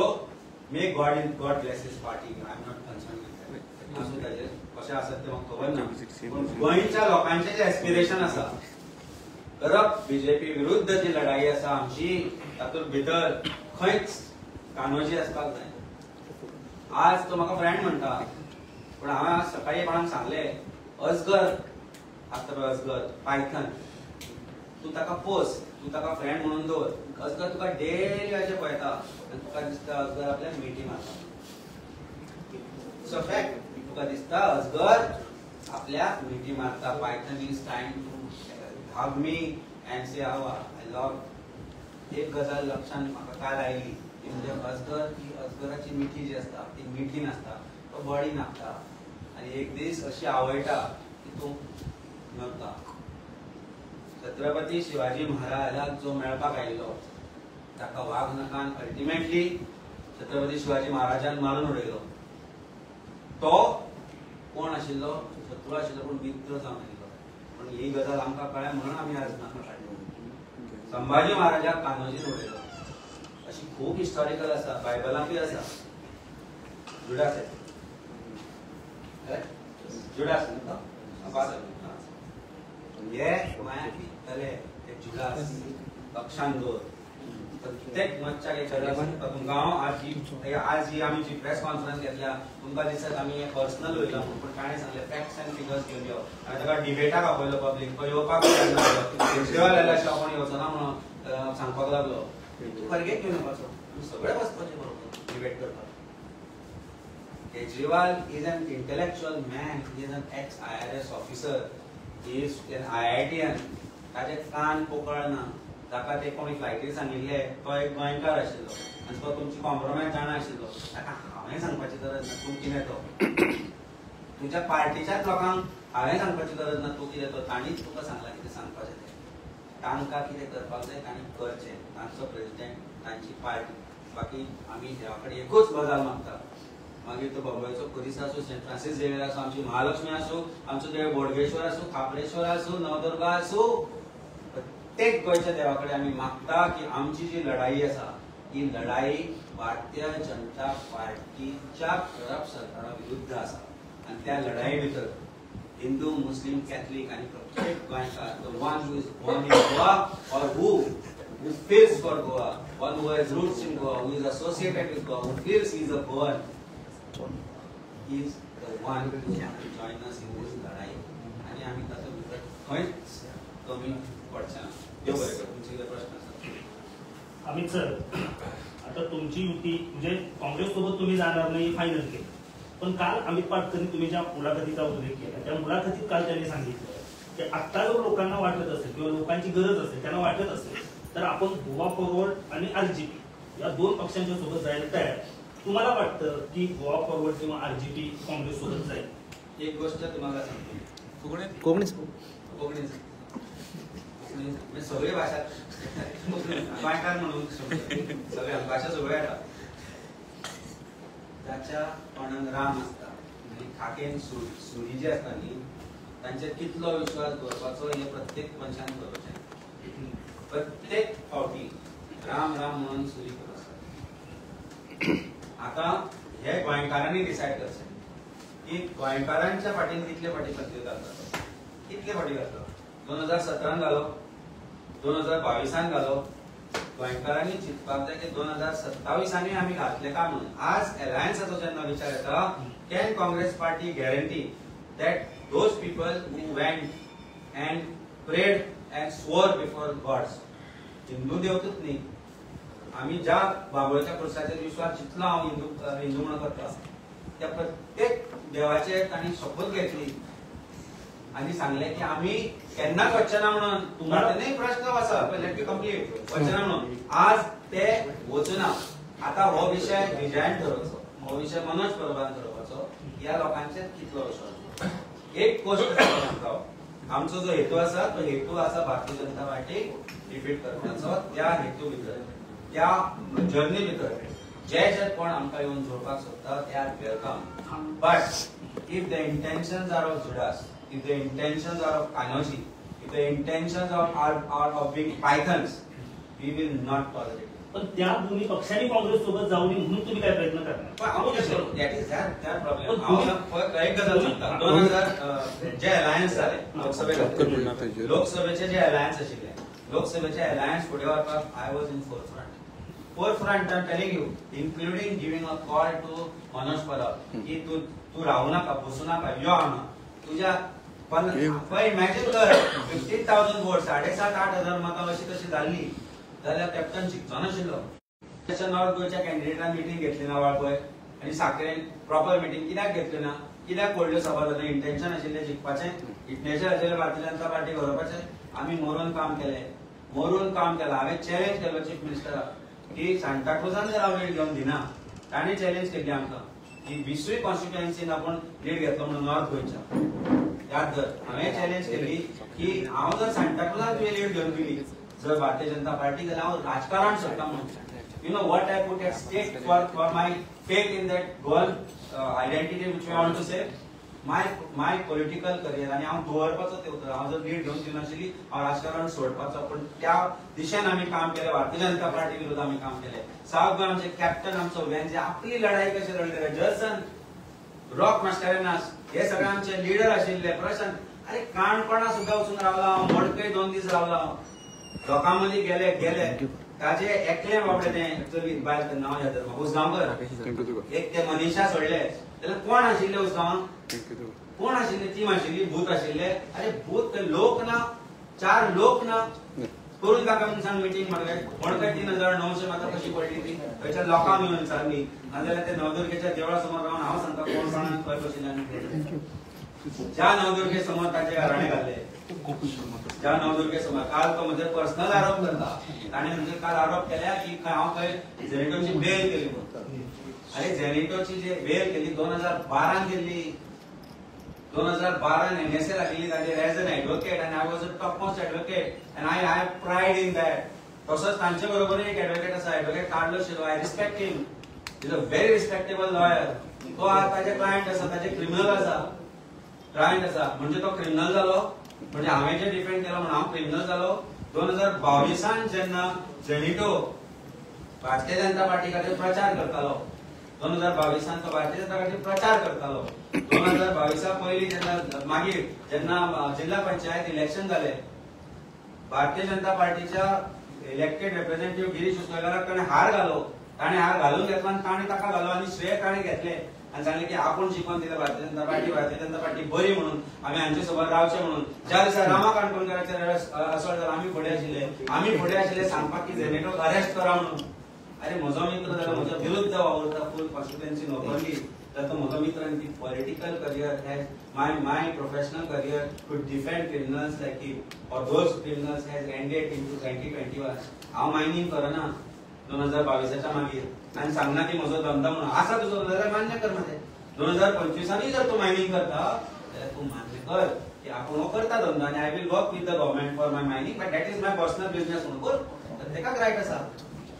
may God bless his party. I am not concern with that. अजून ताजेर कशें आसत तें म्हाका खबर ना. पूण गोंयच्या लोकांचें जें एस्पिरेशन आसा करप बीजेपी विरुद्ध जी लढाई आसा आमची तातूंत भितर खंयच कान्होजी आसपाक जाय. आज तो म्हाका फ्रेंड म्हणटा, पण हांवें आज सकाळी कोणाक सांगलें अजगर आसता पळय अजगर पायथन, तूं ताका पोस, तूं ताका फ्रेंड म्हणून दवर. अजगर तुका डेली अशें पळयता आनी तुका दिसता अजगर आपल्याक मिटी मारता. सो फॅक्ट तुका दिसता अजगर आपल्याक मिटी मारता. Python is trying to hug me and say how I love. एक गजाल लक्षात म्हाका काल आयली, म्हणजे अजगर ही अजगराची मिठी जी असता ती मिठी नासता, तो बडी नासता. आणि एक दीस अशी आवयटा की तूं मरता. छत्रपती शिवाजी महाराजाक जो मेळपाक आयिल्लो ताका वाघ नखान अल्टिमेटली छत्रपती शिवाजी महाराजान मारून उडयलो. तो कोण आशिल्लो? शत्रू आशिल्लो, पण मित्र जावन आयिल्लो. पण ही गजाल आमकां कळ्ळ्या म्हणून आमी आज नाका काडलो. संभाजी महाराजाक कान्होजीन उडयलो. अशी खूब हिस्टॉरिकल आसा, बायबलांतूय आसा. जुडास जुडास हे गोंयांत विकतले ते जुडास पक्षान दवर. प्रत्येक मच्छाक एक तुमकां हांव आज ही आमी जी प्रेस कॉन्फरन्स घेतल्या तुमकां दिसत आमी पर्सनल उलयला म्हणून, पण ताणें सांगलें फॅक्ट्स एंड फिगर्स घेवन यो. आनी ताका डिबेटाक आपयलो पब्लीक, तो येवपाक केजरीवाल आयला शिवाय कोण येवचो ना म्हणून सांगपाक लागलो. तूं परगेक घेवन येवपाचो, तूं सगळे बसपाचें बरोबर डिबेट करपाक. Kejriwal is an intellectual man, he is an x IRS officer, he is an IITian. ताचे कान पोकळ ना. ताका ते कोणी फ्लायटीर सांगिल्ले तो एक गोंयकार आशिल्लो आनी तो तुमची कॉम्प्रोमायज जाणा आशिल्लो. ताका हांवें सांगपाची गरज ना तूं कितें तो. तुज्या पार्टीच्याच लोकांक हांवें सांगपाची गरज ना तूं कितें तो. ताणीच तुका सांगला कितें सांगपाचें तें. तांकां कितें करपाक जाय तांणी करचें. तांचो प्रेसिडेंट, तांची पार्टी. बाकी आमी देवा कडेन एकूच गजाल मागता. मागीर तो बॉम्बेचो कुरीस आसूं, सेंट फ्रांसीस झेवियर आसूं, आमची महालक्ष्मी आसूं, आमचो देव बोडगेश्वर आसूं, खापरेश्वर आसूं, नवदुर्गा आसूं, प्रत्येक गोंयच्या देवा कडेन आमी मागता की आमची जी लढाई आसा ही लढाई भारतीय जनता पार्टीच्या करप्ट सरकारा विरुद्ध आसा. आनी त्या लढाई भितर हिंदू, मुस्लीम, कॅथलीक आनी प्रत्येक गोंयकार, the one who is born in Goa और हू feels for Goa, one who has roots in Goa, who is associated with Goa, who feels he is a Goan, is the one who is going to join us in this लढाई. आणि आम्ही तातूंत भितर खंयच कमी पडचे ना. देव बरें करूं. तुमचे प्रश्न आसा? अमित सर, आता तुमची युती म्हणजे काँग्रेस सोबत तुम्ही जाणार नाही फायनल केलं, पण काल अमित पाटकरनी तुम्ही ज्या मुलाखतीचा उल्लेख केला त्या मुलाखतीत काल त्यांनी सांगितलं की आता जर लोकांना वाटत असेल किंवा लोकांची गरज असेल, त्यांना वाटत असेल तर आपण गोवा फॉरवर्ड आणि RGP या दोन पक्षांच्या सोबत जायला तयार. तुम्हाला वाटतं की गोवा फॉरवर्ड किंवा RGP काँग्रेस सोबत जाईल? एक गोष्ट तुम्हाला सांगतो. कोकणी सगळे भाषा गोंयकार म्हणून सगळ्या भाषा सगळ्या येता. त्याच्या तोंडान राम आसता आनी खाकेन सुरी जी आसता न्ही, तांचेर कितलो विश्वास दवरपाचो हे प्रत्येक मनशान करचें. प्रत्येक फावटी राम राम म्हणून सुरी करप आसता. आता हे गोंयकारांनी डिसायड करचें की गोंयकारांच्या फाटीन कितले फाटी खातीर घालता. कितले फाटी घातलो? 2017 घालो, 2022 घालो. गोंयकारांनी चिंतपाक जाय की 2027 आमी घातले का म्हणून. आज एलायन्साचो जेन्ना विचार येता, can Congress party guarantee that those people who went and prayed and swore before gods, Hindu देवतूच न्ही, आमी ज्या बाबळच्या पुरसाचेर विश्वास जितलो हांव हिंदू म्हणून करता त्या प्रत्येक देवाचेर तांणी शपथ घेतली आनी सांगलें की आमी केन्नाच वचना म्हणून. तुमकां प्रश्न आसा लेट मी कंप्लीट. वचना म्हणून आज ते वचना. आता हो विषय विजयान ठरोवचो, हो विषय मनोज परबान ठरोवपाचो. ह्या लोकांचेर कितलो विश्वास. एक गोष्ट सांगता, आमचो जो हेतू आसा तो हेतू आसा भारतीय जनता पार्टीक डिफीट करपाचो. त्या हेतू भितर, त्या जर्नी भितर जे कोण आमकां येवन जोडपाक सोदता ते are welcome. But if the intentions are of Judas, if the intentions are of Kanoji, if the intentions are of being pythons, we will not tolerate it. पण त्या दोन्ही पक्षांनी काँग्रेस सोबत जाऊ नये म्हणून तुम्ही काय प्रयत्न करणार? That is their problem. एक गजाल सांगता, 2000 जे अलायन्स जाले लोकसभेचे जे अलायन्स आशिल्ले, लोकसभेचे अलायन्स फुडें व्हरपाक I was in forefront. forefront I'm telling you, including giving a call to Manoj Parab की तू राहू नका, बसू नका, यो हांगा तुझ्या इमॅजिन कर 15,000 वोट 7,500-8,000 मतां अशी तशी जाल्ली जाल्यार कॅप्टन शिकचो नाशिल्लो. त्याच्या नॉर्थ गोयच्या कॅन्डिडेटान मिटींग घेतली ना वाळपय आनी साखरेन प्रॉपर मिटींग कित्याक घेतली ना, कित्याक व्हडल्यो सभा जाल्यो, इंटेन्शन आशिल्लें जिखपाचें, इंटेन्शन आशिल्लें भारतीय जनता पार्टी व्हरपाचें. आमी मरून काम केलें. हांवें चॅलेंज केलो चीफ मिनिस्टराक की सांताक्रुजान जर हांव लीड घेवन दिना, ताणें चॅलेंज केली आमकां की 20वी कॉन्स्टिट्युएन्सीन आपूण लीड घेतलो म्हणून नॉर्थ गोयच्या. याद धर, हांवें चॅलेंज केली की हांव जर सांताक्रुजान तुवें लीड घेवन दिली जर भारतीय जनता पार्टी जाल्यार हांव राजकारण सोडटा म्हणून. You know what I put at stake for my faith in that one identity which I want to say, my political career. आणि हांव दवरपाचो ते उतर, हांव जर लीड घेवन दिनाशिल्ली हांव राजकारण सोडपाचो. पण त्या दिशेन आमी काम केलें, भारतीय जनता पार्टी विरोध आमी काम केलें. सावथ गोंय आमचे कॅप्टन आमचो वेंजे आपली लढाई कशी लढले, जर्सन रॉक मास्टरेनास हे सगळे आमचे लिडर आशिल्ले. प्रशांत अरे काणपणा सुद्धा वचून रावला, मडकय 2 दीस रावला, लोकां मदीं गेले ताजे एकले बाबडे ते एक्चुअली बाय नाव याद म्हाका उसगांवकर एक ते मनीषा सोडले जाल्यार कोण आशिल्ले उसगांवांक, कोण आशिल्ले, टीम आशिल्ली, भूत आशिल्ले. अरे भूत लोक ना, 4 लोक ना, करून ताका म्हणून सांग मिटींग मडकय 3,900 मात्र कशी पडली ती, थंयच्या लोकांक मेळून विचारली. नाजाल्यार ते नवदुर्गेच्या देवळा समोर रावन हांव सांगता कोण कोणाक खंय बशिल्ले. ज्या नवदुर्गे समोर ताचे घराणे घाल्ले, ज्या नवदुर्गे समोर काल तो म्हणजे पर्सनल आरोप करता, ताणे म्हणजे काल आरोप केल्या की हांव खंय झेनेटोची बेल केली म्हणून. अरे झेनेटोची जे बेल केली 2012 केल्ली, 2012 NSA लागली ताजेर as an advocate and I was a top most advocate and I have pride in that. तसोच तांचे बरोबर एक एडवोकेट आसा, advocate Carlos Silva. I respect him, is a very respectable lawyer. तो आज ताजे क्लायंट आसा, ताजे क्रिमिनल आसा, क्लायंट आसा म्हणजे तो क्रिमिनल जालो, म्हणजे हांवें जे डिफेंड केलो म्हणून हांव क्रिमिनल जालो. 2022 जेन्ना झेनिटो भारतीय जनता पार्टी खातीर प्रचार करतालो, 2022 तो भारतीय जनता पार्टी प्रचार करतालो. 2022 पयलीं जेन्ना मागीर जेन्ना जिल्हा पंचायत इलेक्शन जाले, भारतीय जनता पार्टीच्या इलेक्टेड रिप्रेझेंटेटिव्ह गिरीश उसगांवकाराक ताणें हार घालो, ताणें हार घालून घेतलो आनी ताणें ताका घालो आनी श्रेय ताणें घेतलें आनी सांगलें की आपूण शिकून दिलें भारतीय जनता पार्टी बरी म्हणून, आमी हांचे सोबत रावचे म्हणून. ज्या दिसा रामा काणकोणकाराचेर असोल्ट जालो आमी फुडें आशिल्ले सांगपाक की झेनेटोक अरेस्ट करा म्हणून. अरे म्हजो मित्र जाल्यार म्हज्या विरुद्ध वावरता, फूल कॉन्स्टिट्युएन्सी नोकरली जाल्यार तो म्हजो मित्र आनी ती political career has my professional career to defend criminals like him or those criminals has ended in 2021. हांव मायनिंग करना 2022 मागीर आनी सांगना की म्हजो धंदा म्हणून आसा तुजो जाल्यार मान्य कर. मध्ये 2025 जर तूं मायनिंग करता जाल्यार तूं मान्य कर की आपूण हो करता धंदो आनी I will work with the government for my mining, but that is my personal business म्हणून कर. तर तेका रायट आसा,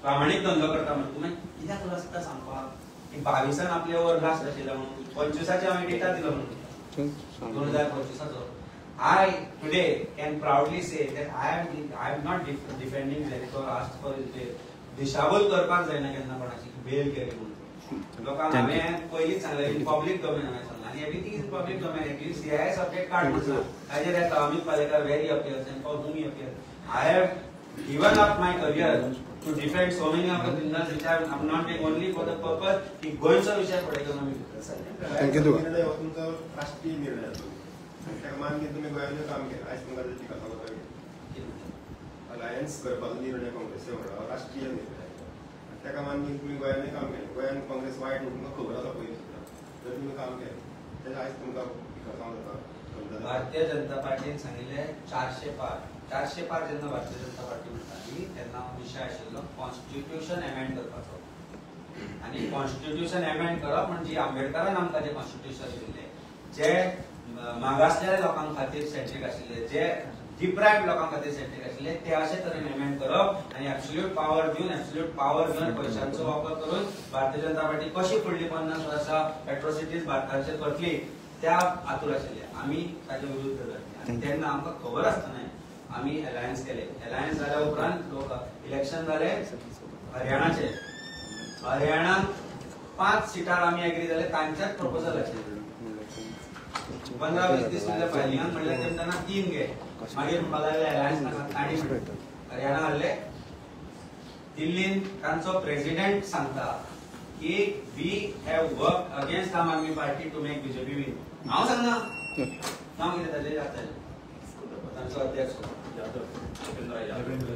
प्रामाणीक धंदो करता म्हणून. तुमी कित्याक रस्ता सांगपाक की 22 आपले ओवर लास्ट आशिल्लो म्हणून, 25 हांवें डेटा दिलो म्हणून 2025. I today can proudly say that I am not defending Zenito asked for his bail. दिशाभूल करपाक जायना केन्ना कोणाची बेल केली म्हणून. लोकांक हांवें पयलींच सांगलें इन पब्लीक डोमेन, हांवें सांगलें आनी everything is public domain. At least CIS update card म्हणटा ताजेर येता Amit Palekar very appears end for whom he appears. I have given up my career to defend so many of the criminals which I am not doing only for the purpose की गोंयचो विषय फुडें घेवन आमी. Thank you. तुमचो राष्ट्रीय निर्णय जातो, ताका मानून तुम्ही गोंयांत काम केलें. आयज तुमकां ताची कथा वता अलायन्स करपाचो निर्णय काँग्रेसीचो व्हडलो राष्ट्रीय निर्णय, ताका मानून तुम्ही गोंयांत काम केलें. गोंयांत काँग्रेस वायट म्हणून तुमकां खबर आसा पयलीं सुद्दां, जर तुमी काम केलें तेन्ना आयज तुमकां कथा जाता. भारतीय जनता पार्टीन सांगिल्ले 400 पार जेन्ना भारतीय जनता पार्टी म्हणटाली तेन्ना विशय आशिल्लो कॉन्स्टिट्युशन एमेंड करपाचो. आनी कॉन्स्टिट्युशन एमेंड करप म्हणजे आंबेडकरान आमकां जे कॉन्स्टिट्युशन दिल्लें, जे मागासलेल्या लोकां खातीर सेंट्रीक आशिल्ले, जे डिप्रायव्ड लोकां खातीर सेंट्रीक आशिल्ले, ते अशे तरेन एमेंड करप आनी एब्सोल्यूट पावर दिवन पयशांचो वापर करून भारतीय जनता पार्टी कशी फुडली 50 वर्सां एट्रोसिटीज भारताचेर करतली त्या हातूर आशिल्ले. आमी ताचे विरुद्ध लढले. तेन्ना आमकां खबर आसतना आमी अलायन्स केले. अलायन्स जाल्या उपरांत लोक इलेक्शन जाले हरियाणाचे. हरियाणात 5 सिटार आमी एग्री जाले, तांच्याच प्रपोजल आशिल्ले. 15-20 दीस जाले फायलिंगान म्हणलें तेन्ना 3 घे. मागीर म्हणपाक लागले अलायन्स नाका. आनी हरियाणा हाडले दिल्लीन तांचो प्रेसिडेंट सांगता की we have work against Aam Aadmi Party to make BJP win. हांव सांगना नाव कितें ताचें जातलें तांचो अध्यक्ष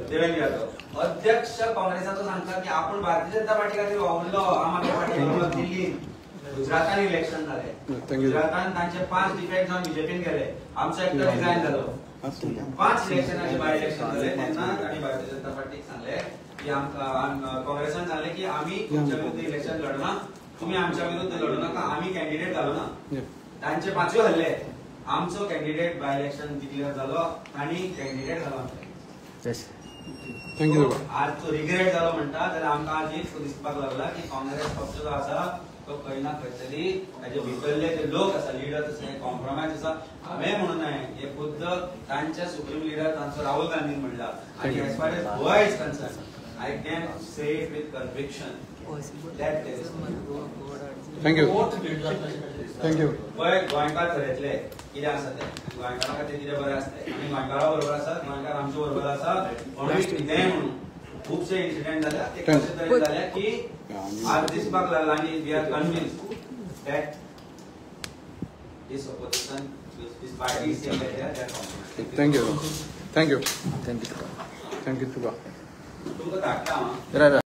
देवेंद्र यादव अध्यक्ष काँग्रेसाचो सांगता की आपण भारतीय जनता पार्टी खातीर वावरलो आम आदमी पार्टी दिल्लीन. गुजरातान इलेक्शन जालें. गुजरातान तांचे 5 डिफेक्ट जावन बीजेपीन गेले. आमचो एकटो रिजायन जालो. 5 इलेक्शनाचे बाय इलेक्शन जाले तेन्ना तांणी भारतीय जनता पार्टीक सांगले की आमकां काँग्रेसान सांगले की आमी तुमच्या विरुद्ध इलेक्शन लढना, तुम्ही आमच्या विरुद्ध लढू नका, आमी कॅन्डिडेट घालूना. तांचे 5 हल्ले. आमचो कॅन्डिडेट बाय इलेक्शन डिक्लेअर जालो आनी कॅन्डिडेट घालो आमकां. थँक्यू. आज तो रिग्रेट जालो म्हणटा जाल्यार आमकां आज एक दिसपाक लागला की काँग्रेस पक्ष जो आसा तो खंय ना खंय तरी ताचे भितरले जे लोक आसा लिडर तसे कॉम्प्रोमायज आसा. हांवें म्हणून न्हय, हे खुद्द तांचे सुप्रीम लिडर तांचो राहुल गांधीन म्हणला. आनी as far as Goa is concern I can say it with conviction that there is thank you. Thank you. Goem गोंयकार तरेतले कितें आसा ते गोंयकारा खातीर कितें बरें आसता आमी गोंयकारा बरोबर आसा, गोंयकार आमचे बरोबर आसा. म्हणून कितेंय म्हणून खूबशे इन्सिडेंट जाल्या ते कशे तरेन जाल्या की आज दिसपाक लागला आनी we are convinced that this opposition this party is same that thank you. Thank you. Thank you. Thank you तुका. तुमकां धाडटा हांव. राय